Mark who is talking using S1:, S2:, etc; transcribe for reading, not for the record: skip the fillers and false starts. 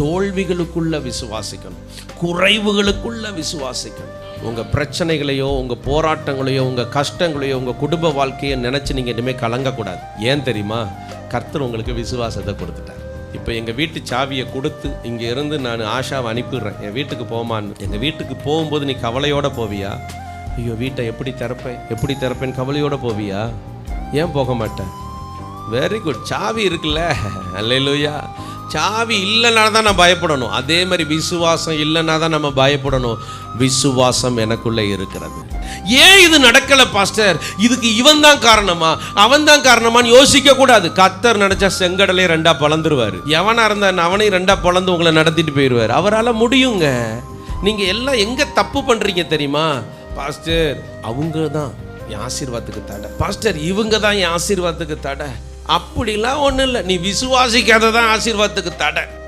S1: தோல்விகளுக்குள்ள விசுவாசிக்கணும், குறைவுகளுக்குள்ள விசுவாசிக்கணும். உங்கள் பிரச்சனைகளையோ உங்கள் போராட்டங்களையோ உங்கள் கஷ்டங்களையோ உங்கள் குடும்ப வாழ்க்கையை நினச்சி நீங்கள் இனிமேல் கலங்கக்கூடாது. ஏன் தெரியுமா? கர்த்தர் உங்களுக்கு விசுவாசத்தை கொடுத்துட்டார். இப்போ எங்கள் வீட்டு சாவியை கொடுத்து இங்கே இருந்து நான் ஆஷாவை அனுப்பிடுறேன், என் வீட்டுக்கு போமான்னு. எங்கள் வீட்டுக்கு போகும்போது நீ கவலையோடு போவியா? ஐயோ வீட்டை எப்படி திறப்பேன் கவலையோடு போவியா? ஏன் போக மாட்டேன்? Very good. சாவி இருக்குல்ல, அல்லேலூயா. சாவி இல்லைன்னா தான் நான் பயப்படணும். அதே மாதிரி விசுவாசம் இல்லைன்னா தான் நம்ம பயப்படணும். விசுவாசம் எனக்குள்ளே இருக்கிறது. ஏன் இது நடக்கலை பாஸ்டர், இதுக்கு இவன் தான் காரணமா அவன் தான் காரணமான்னு யோசிக்க கூடாது. கர்த்தர் நினைச்சா செங்கடலே ரெண்டா பழந்துருவாரு. எவனா இருந்தா அவனையும் ரெண்டா பழந்து உங்களை நடத்திட்டு போயிடுவார். அவரால் முடியுங்க. நீங்க எல்லாம் எங்க தப்பு பண்றீங்க தெரியுமா? பாஸ்டர் அவங்க தான் என் ஆசீர்வாதத்துக்கு தடை, பாஸ்டர் இவங்க தான் என் ஆசீர்வாதத்துக்கு தடை. அப்படிலாம் ஒன்றும் இல்லை. நீ விசுவாசிக்காததான் ஆசீர்வாதத்துக்கு தடை.